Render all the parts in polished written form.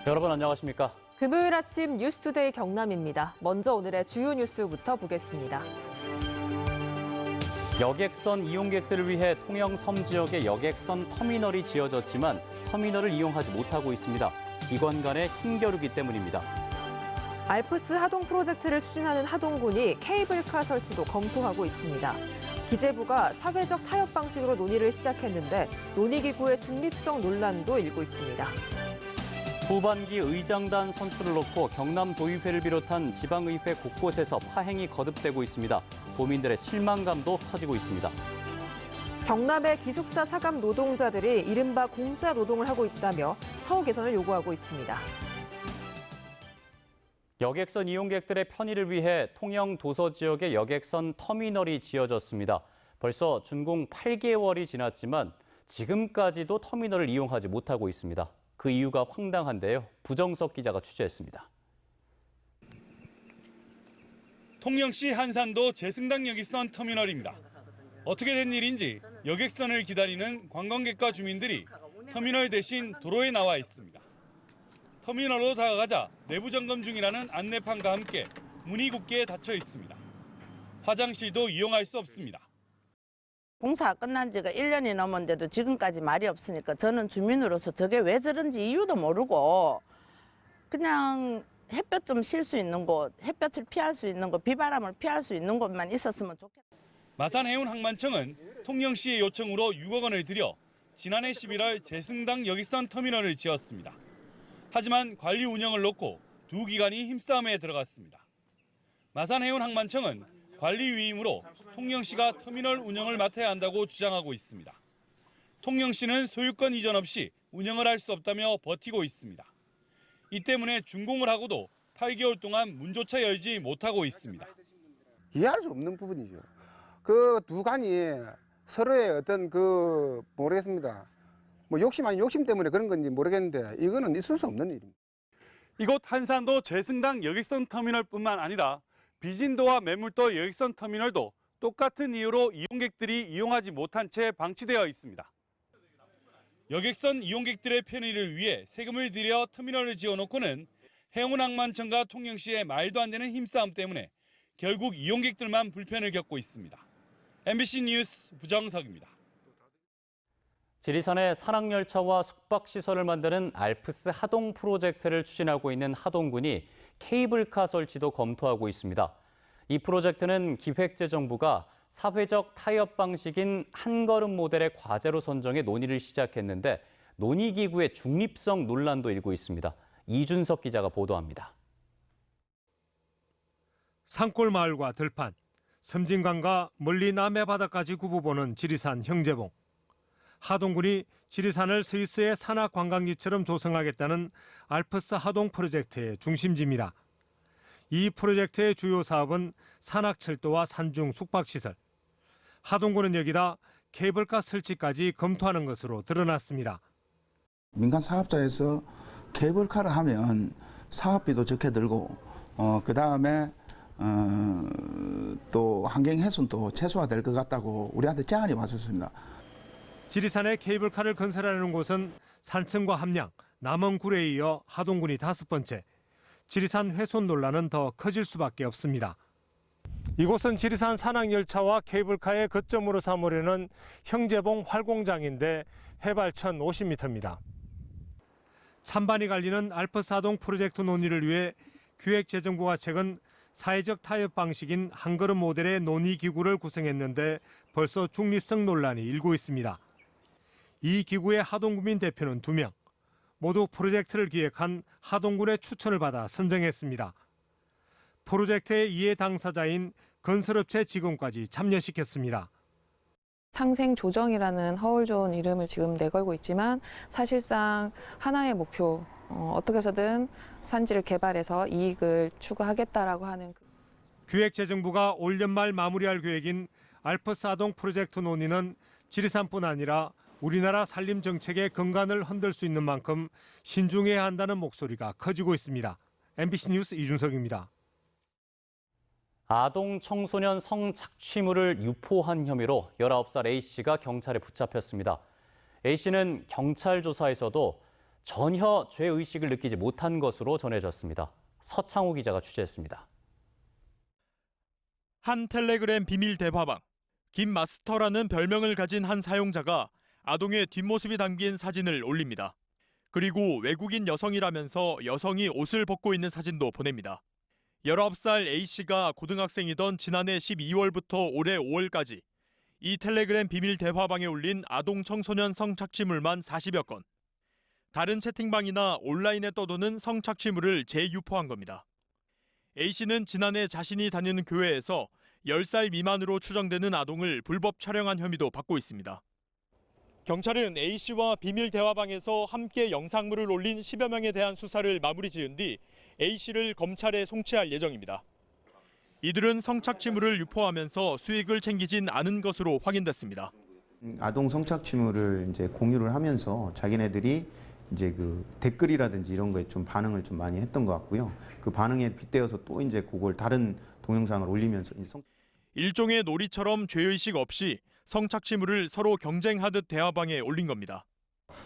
여러분 안녕하십니까? 금요일 아침 뉴스투데이 경남입니다. 먼저 오늘의 주요 뉴스부터 보겠습니다. 여객선 이용객들을 위해 통영 섬 지역에 여객선 터미널이 지어졌지만 터미널을 이용하지 못하고 있습니다. 기관 간의 힘겨루기 때문입니다. 알프스 하동 프로젝트를 추진하는 하동군이 케이블카 설치도 검토하고 있습니다. 기재부가 사회적 타협 방식으로 논의를 시작했는데 논의기구의 중립성 논란도 일고 있습니다. 후반기 의장단 선출을 놓고 경남도의회를 비롯한 지방의회 곳곳에서 파행이 거듭되고 있습니다. 도민들의 실망감도 커지고 있습니다. 경남의 기숙사 사감 노동자들이 이른바 공짜 노동을 하고 있다며 처우 개선을 요구하고 있습니다. 여객선 이용객들의 편의를 위해 통영 도서 지역에 여객선 터미널이 지어졌습니다. 벌써 준공 8개월이 지났지만 지금까지도 터미널을 이용하지 못하고 있습니다. 그 이유가 황당한데요. 부정석 기자가 취재했습니다. 통영시 한산도 제승당 여객선 터미널입니다. 어떻게 된 일인지 여객선을 기다리는 관광객과 주민들이 터미널 대신 도로에 나와 있습니다. 터미널로 다가가자 내부 점검 중이라는 안내판과 함께 문이 굳게 닫혀 있습니다. 화장실도 이용할 수 없습니다. 공사가 끝난 지가 1년이 넘었는데도 지금까지 말이 없으니까 저는 주민으로서 저게 왜 저런지 이유도 모르고 그냥 햇볕 좀 쉴 수 있는 곳, 햇볕을 피할 수 있는 곳, 비바람을 피할 수 있는 곳만 있었으면 좋겠다. 마산해운항만청은 통영시의 요청으로 6억 원을 들여 지난해 11월 제승당 여객선 터미널을 지었습니다. 하지만 관리 운영을 놓고 두 기관이 힘싸움에 들어갔습니다. 마산해운항만청은 관리 위임으로 통영시가 터미널 운영을 맡아야 한다고 주장하고 있습니다. 통영시는 소유권 이전 없이 운영을 할 수 없다며 버티고 있습니다. 이 때문에 준공을 하고도 8개월 동안 문조차 열지 못하고 있습니다. 이해할 수 없는 부분이죠. 그 두 간이 서로의 어떤 모르겠습니다. 뭐 욕심 아닌 욕심 때문에 그런 건지 모르겠는데 이거는 있을 수 없는 일입니다. 이곳 한산도 제승당 여객선 터미널뿐만 아니라 비진도와 매물도 여객선 터미널도 똑같은 이유로 이용객들이 이용하지 못한 채 방치되어 있습니다. 여객선 이용객들의 편의를 위해 세금을 들여 터미널을 지어놓고는 해운항만청과 통영시의 말도 안 되는 힘싸움 때문에 결국 이용객들만 불편을 겪고 있습니다. MBC 뉴스 부정석입니다. 지리산에 산악열차와 숙박시설을 만드는 알프스 하동 프로젝트를 추진하고 있는 하동군이 케이블카 설치도 검토하고 있습니다. 이 프로젝트는 기획재정부가 사회적 타협 방식인 한걸음 모델의 과제로 선정해 논의를 시작했는데 논의기구의 중립성 논란도 일고 있습니다. 이준석 기자가 보도합니다. 산골마을과 들판, 섬진강과 멀리 남해 바다까지 굽어보는 지리산 형제봉. 하동군이 지리산을 스위스의 산악 관광지처럼 조성하겠다는 알프스 하동 프로젝트의 중심지입니다. 이 프로젝트의 주요 사업은 산악철도와 산중 숙박시설. 하동군은 여기다 케이블카 설치까지 검토하는 것으로 드러났습니다. 민간 사업자에서 케이블카를 하면 사업비도 적게 들고 그다음에 또 환경 훼손도 최소화될 것 같다고 우리한테 제안이 왔었습니다. 지리산에 케이블카를 건설하는 곳은 산청과 함양, 남원굴에 이어 하동군이 5번째. 지리산 훼손 논란은 더 커질 수밖에 없습니다. 이곳은 지리산 산악열차와 케이블카의 거점으로 삼으려는 형제봉 활공장인데 해발 1,050m입니다. 찬반이 갈리는 알프스 하동 프로젝트 논의를 위해 기획재정부가 최근 사회적 타협 방식인 한걸음 모델의 논의기구를 구성했는데 벌써 중립성 논란이 일고 있습니다. 이 기구의 하동구민 대표는 2명. 모두 프로젝트를 기획한 하동군의 추천을 받아 선정했습니다. 프로젝트의 이해 당사자인 건설업체 직원까지 참여시켰습니다. 상생조정이라는 허울 좋은 이름을 지금 내걸고 있지만 사실상 하나의 목표, 어떻게 해서든 산지를 개발해서 이익을 추구하겠다라고 하는. 기획재정부가 올 연말 마무리할 계획인 알프스 하동 프로젝트 논의는 지리산뿐 아니라 우리나라 산림 정책의 근간을 흔들 수 있는 만큼 신중해야 한다는 목소리가 커지고 있습니다. MBC 뉴스 이준석입니다. 아동 청소년 성착취물을 유포한 혐의로 19살 A씨가 경찰에 붙잡혔습니다. A씨는 경찰 조사에서도 전혀 죄의식을 느끼지 못한 것으로 전해졌습니다. 서창호 기자가 취재했습니다. 한 텔레그램 비밀 대화방. 김마스터라는 별명을 가진 한 사용자가 아동의 뒷모습이 담긴 사진을 올립니다. 그리고 외국인 여성이라면서 여성이 옷을 벗고 있는 사진도 보냅니다. 19살 A씨가 고등학생이던 지난해 12월부터 올해 5월까지 이 텔레그램 비밀 대화방에 올린 아동 청소년 성착취물만 40여 건. 다른 채팅방이나 온라인에 떠도는 성착취물을 재유포한 겁니다. A씨는 지난해 자신이 다니는 교회에서 10살 미만으로 추정되는 아동을 불법 촬영한 혐의도 받고 있습니다. 경찰은 A씨와 비밀 대화방에서 함께 영상물을 올린 10여 명에 대한 수사를 마무리 지은 뒤 A씨를 검찰에 송치할 예정입니다. 이들은 성착취물을 유포하면서 수익을 챙기진 않은 것으로 확인됐습니다. 아동 성착취물을 이제 공유를 하면서 자기네들이 이제 그 댓글이라든지 이런 거에 좀 반응을 좀 많이 했던 것 같고요. 그 반응에 빗대어서 또 이제 그걸 다른 동영상을 올리면서 일종의 놀이처럼 죄의식 없이 성착취물을 서로 경쟁하듯 대화방에 올린 겁니다.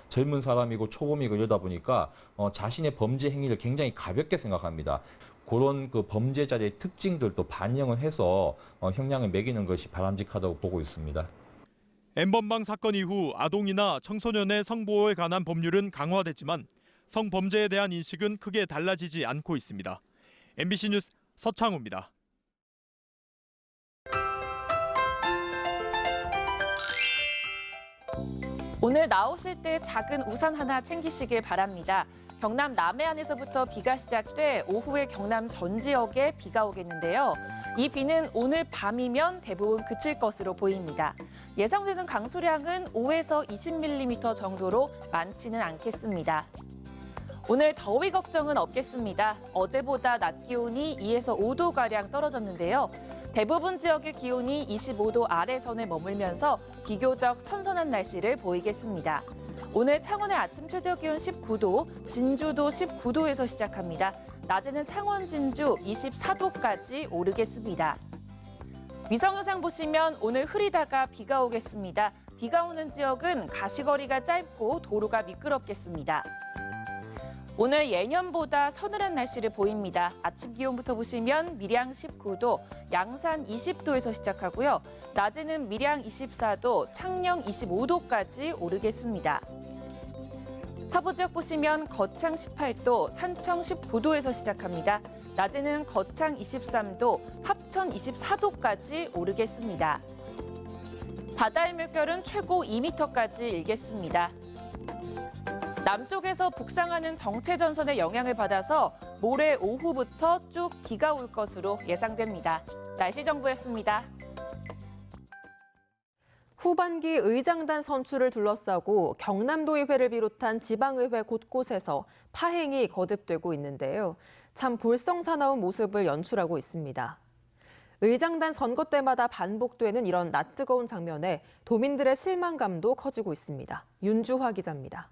젊은 사람이고 초범이고 이러다 보니까 자신의 범죄 행위를 굉장히 가볍게 생각합니다. 그런 그 범죄자의 특징들도 반영을 해서 형량을 매기는 것이 바람직하다고 보고 있습니다. N번방 사건 이후 아동이나 청소년의 성보호에 관한 법률은 강화됐지만 성범죄에 대한 인식은 크게 달라지지 않고 있습니다. MBC 뉴스 서창호입니다. 오늘 나오실 때 작은 우산 하나 챙기시길 바랍니다. 경남 남해안에서부터 비가 시작돼 오후에 경남 전 지역에 비가 오겠는데요. 이 비는 오늘 밤이면 대부분 그칠 것으로 보입니다. 예상되는 강수량은 5에서 20mm 정도로 많지는 않겠습니다. 오늘 더위 걱정은 없겠습니다. 어제보다 낮 기온이 2에서 5도가량 떨어졌는데요. 대부분 지역의 기온이 25도 아래선에 머물면서 비교적 선선한 날씨를 보이겠습니다. 오늘 창원의 아침 최저 기온 19도, 진주도 19도에서 시작합니다. 낮에는 창원, 진주 24도까지 오르겠습니다. 위성 영상 보시면 오늘 흐리다가 비가 오겠습니다. 비가 오는 지역은 가시거리가 짧고 도로가 미끄럽겠습니다. 오늘 예년보다 서늘한 날씨를 보입니다. 아침 기온부터 보시면 밀양 19도, 양산 20도에서 시작하고요. 낮에는 밀양 24도, 창녕 25도까지 오르겠습니다. 서부 지역 보시면 거창 18도, 산청 19도에서 시작합니다. 낮에는 거창 23도, 합천 24도까지 오르겠습니다. 바다의 물결은 최고 2m까지 일겠습니다. 남쪽에서 북상하는 정체전선의 영향을 받아서 모레 오후부터 쭉 비가 올 것으로 예상됩니다. 날씨 정보였습니다. 후반기 의장단 선출을 둘러싸고 경남도의회를 비롯한 지방의회 곳곳에서 파행이 거듭되고 있는데요. 참 볼썽사나운 모습을 연출하고 있습니다. 의장단 선거 때마다 반복되는 이런 낯뜨거운 장면에 도민들의 실망감도 커지고 있습니다. 윤주화 기자입니다.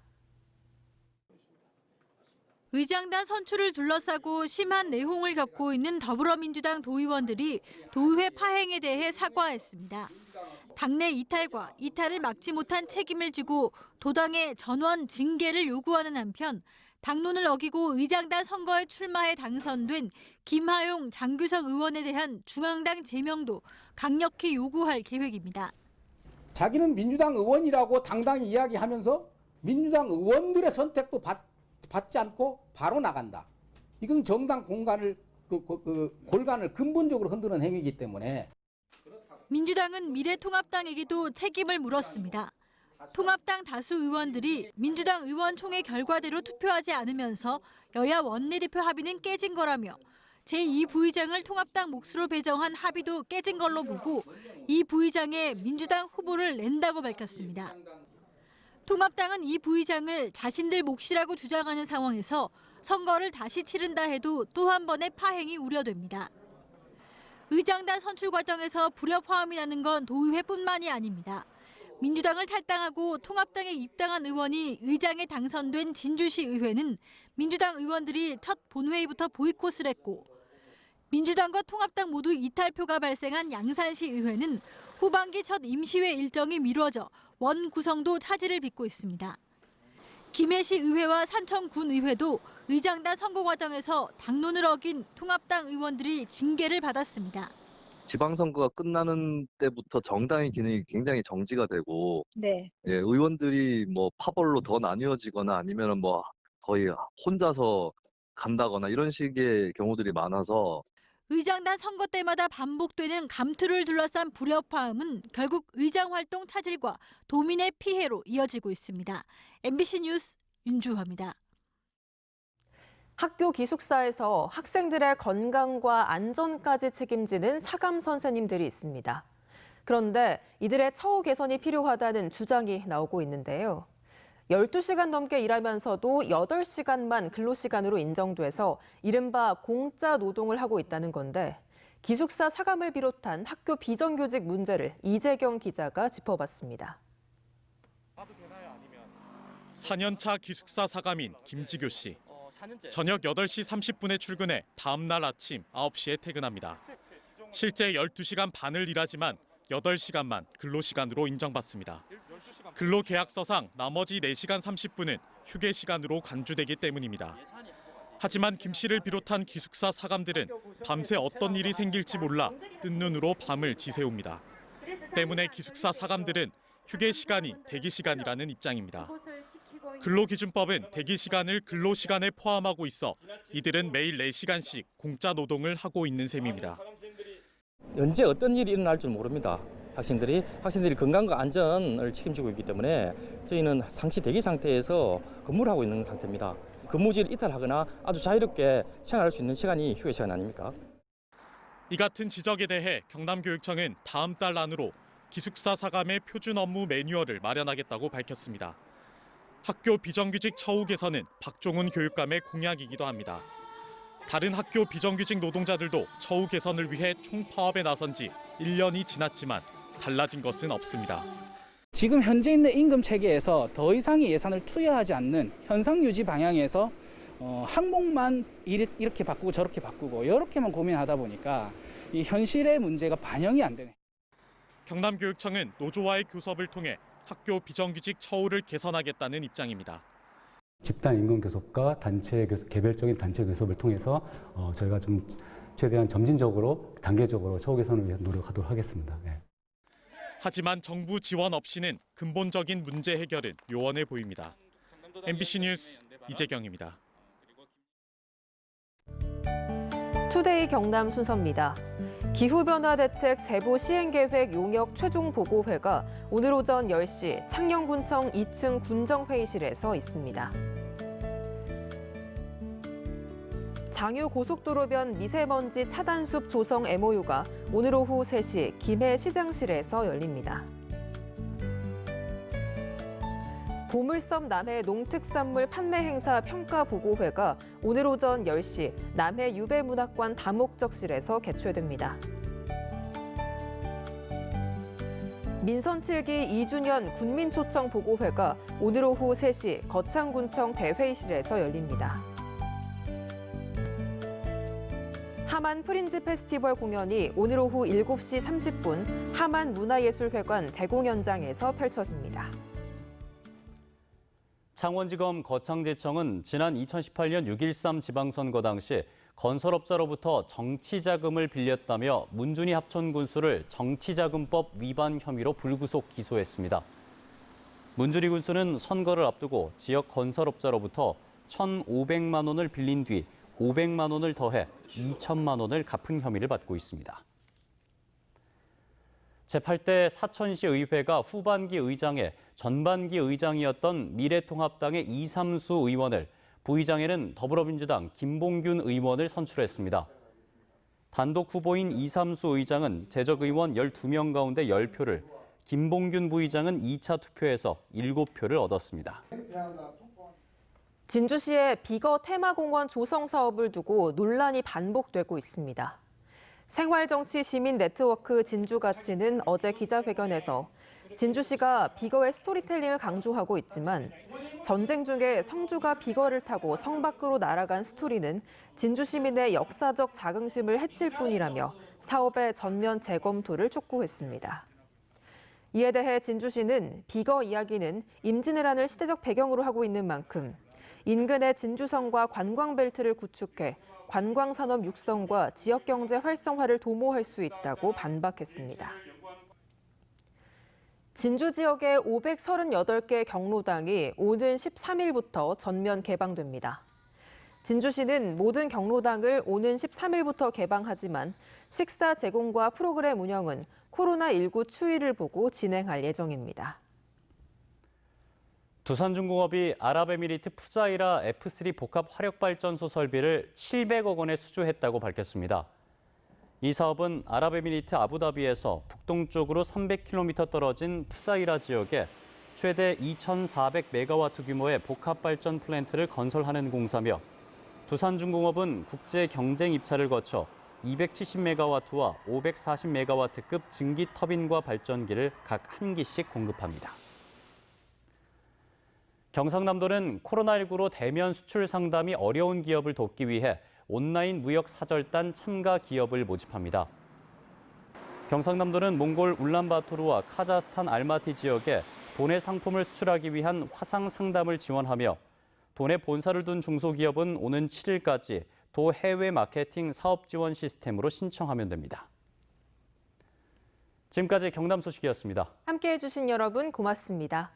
의장단 선출을 둘러싸고 심한 내홍을 겪고 있는 더불어민주당 도의원들이 도의회 파행에 대해 사과했습니다. 당내 이탈과 이탈을 막지 못한 책임을 지고 도당의 전원 징계를 요구하는 한편 당론을 어기고 의장단 선거에 출마해 당선된 김하용, 장규석 의원에 대한 중앙당 제명도 강력히 요구할 계획입니다. 자기는 민주당 의원이라고 당당히 이야기하면서 민주당 의원들의 선택도 받지 않고 바로 나간다. 이건 정당 공간을 골간을 근본적으로 흔드는 행위이기 때문에 민주당은 미래통합당에게도 책임을 물었습니다. 통합당 다수 의원들이 민주당 의원총회 결과대로 투표하지 않으면서 여야 원내대표 합의는 깨진 거라며 제2 부의장을 통합당 몫으로 배정한 합의도 깨진 걸로 보고 이 부의장에 민주당 후보를 낸다고 밝혔습니다. 통합당은 이 부의장을 자신들 몫이라고 주장하는 상황에서 선거를 다시 치른다 해도 또 한 번의 파행이 우려됩니다. 의장단 선출 과정에서 불협화음이 나는 건 도의회뿐만이 아닙니다. 민주당을 탈당하고 통합당에 입당한 의원이 의장에 당선된 진주시 의회는 민주당 의원들이 첫 본회의부터 보이콧을 했고 민주당과 통합당 모두 이탈표가 발생한 양산시 의회는 후반기 첫 임시회 일정이 미뤄져 원 구성도 차질을 빚고 있습니다. 김해시 의회와 산청군 의회도 의장단 선거 과정에서 당론을 어긴 통합당 의원들이 징계를 받았습니다. 지방선거가 끝나는 때부터 정당의 기능이 굉장히 정지가 되고 네. 예, 의원들이 뭐 파벌로 더 나뉘어지거나 아니면 뭐 거의 혼자서 간다거나 이런 식의 경우들이 많아서 의장단 선거 때마다 반복되는 감투를 둘러싼 불협화음은 결국 의장 활동 차질과 도민의 피해로 이어지고 있습니다. MBC 뉴스 윤주화입니다. 학교 기숙사에서 학생들의 건강과 안전까지 책임지는 사감 선생님들이 있습니다. 그런데 이들의 처우 개선이 필요하다는 주장이 나오고 있는데요. 12시간 넘게 일하면서도 8시간만 근로시간으로 인정돼서 이른바 공짜 노동을 하고 있다는 건데 기숙사 사감을 비롯한 학교 비정규직 문제를 이재경 기자가 짚어봤습니다. 4년차 기숙사 사감인 김지교 씨. 저녁 8시 30분에 출근해 다음 날 아침 9시에 퇴근합니다. 실제 12시간 반을 일하지만 8시간만 근로시간으로 인정받습니다. 근로계약서상 나머지 4시간 30분은 휴게 시간으로 간주되기 때문입니다. 하지만 김 씨를 비롯한 기숙사 사감들은 밤새 어떤 일이 생길지 몰라 뜬 눈으로 밤을 지새웁니다. 때문에 기숙사 사감들은 휴게 시간이 대기 시간이라는 입장입니다. 근로기준법은 대기 시간을 근로시간에 포함하고 있어 이들은 매일 4시간씩 공짜 노동을 하고 있는 셈입니다. 언제 어떤 일이 일어날 줄 모릅니다. 학생들이 건강과 안전을 책임지고 있기 때문에 저희는 상시 대기 상태에서 근무를 하고 있는 상태입니다. 근무지를 이탈하거나 아주 자유롭게 생활할 수 있는 시간이 휴게 시간 아닙니까? 이 같은 지적에 대해 경남교육청은 다음 달 안으로 기숙사 사감의 표준 업무 매뉴얼을 마련하겠다고 밝혔습니다. 학교 비정규직 처우 개선은 박종훈 교육감의 공약이기도 합니다. 다른 학교 비정규직 노동자들도 처우 개선을 위해 총파업에 나선 지 1년이 지났지만 달라진 것은 없습니다. 지금 현재 있는 임금 체계에서 더 이상의 예산을 투여하지 않는 현상 유지 방향에서 항목만 이렇게 바꾸고 저렇게 바꾸고 이렇게만 고민하다 보니까 이 현실의 문제가 반영이 안 되네. 경남교육청은 노조와의 교섭을 통해 학교 비정규직 처우를 개선하겠다는 입장입니다. 집단 임금 교섭과 개별적인 단체 교섭을 통해서 저희가 좀 최대한 점진적으로 단계적으로 처우 개선을 위해 노력하도록 하겠습니다. 네. 하지만 정부 지원 없이는 근본적인 문제 해결은 요원해 보입니다. MBC 뉴스 이재경입니다. 투데이 경남 순서입니다. 기후변화 대책 세부 시행계획 용역 최종 보고회가 오늘 오전 10시 창녕군청 2층 군정회의실에서 있습니다. 장유 고속도로변 미세먼지 차단숲 조성 MOU가 오늘 오후 3시 김해 시장실에서 열립니다. 보물섬 남해 농특산물 판매 행사 평가 보고회가 오늘 오전 10시 남해 유배문학관 다목적실에서 개최됩니다. 민선 7기 2주년 군민초청 보고회가 오늘 오후 3시 거창군청 대회의실에서 열립니다. 하만 프린즈 페스티벌 공연이 오늘 오후 7시 30분 하만 문화예술회관 대공연장에서 펼쳐집니다. 창원지검 거창제청은 지난 2018년 6.13 지방선거 당시 건설업자로부터 정치자금을 빌렸다며 문준희 합천군수를 정치자금법 위반 혐의로 불구속 기소했습니다. 문준희 군수는 선거를 앞두고 지역 건설업자로부터 1,500만 원을 빌린 뒤 500만 원을 더해 2천만 원을 갚은 혐의를 받고 있습니다. 제8대 사천시 의회가 후반기 의장에 전반기 의장이었던 미래통합당의 이삼수 의원을, 부의장에는 더불어민주당 김봉균 의원을 선출했습니다. 단독 후보인 이삼수 의장은 재적 의원 12명 가운데 10표를, 김봉균 부의장은 2차 투표에서 7표를 얻었습니다. 진주시의 비거 테마공원 조성 사업을 두고 논란이 반복되고 있습니다. 생활정치 시민 네트워크 진주가치는 어제 기자회견에서 진주시가 비거의 스토리텔링을 강조하고 있지만 전쟁 중에 성주가 비거를 타고 성 밖으로 날아간 스토리는 진주 시민의 역사적 자긍심을 해칠 뿐이라며 사업의 전면 재검토를 촉구했습니다. 이에 대해 진주시는 비거 이야기는 임진왜란을 시대적 배경으로 하고 있는 만큼 인근의 진주성과 관광벨트를 구축해 관광산업 육성과 지역경제 활성화를 도모할 수 있다고 반박했습니다. 진주 지역의 538개 경로당이 오는 13일부터 전면 개방됩니다. 진주시는 모든 경로당을 오는 13일부터 개방하지만 식사 제공과 프로그램 운영은 코로나19 추이를 보고 진행할 예정입니다. 두산중공업이 아랍에미리트 푸자이라 F3 복합 화력발전소 설비를 700억 원에 수주했다고 밝혔습니다. 이 사업은 아랍에미리트 아부다비에서 북동쪽으로 300km 떨어진 푸자이라 지역에 최대 2,400메가와트 규모의 복합발전 플랜트를 건설하는 공사며 두산중공업은 국제 경쟁 입찰을 거쳐 270메가와트와 540메가와트급 증기 터빈과 발전기를 각 한 기씩 공급합니다. 경상남도는 코로나19로 대면 수출 상담이 어려운 기업을 돕기 위해 온라인 무역 사절단 참가 기업을 모집합니다. 경상남도는 몽골 울란바토르와 카자흐스탄 알마티 지역에 도내 상품을 수출하기 위한 화상 상담을 지원하며 도내 본사를 둔 중소기업은 오는 7일까지 도 해외 마케팅 사업 지원 시스템으로 신청하면 됩니다. 지금까지 경남 소식이었습니다. 함께해 주신 여러분 고맙습니다.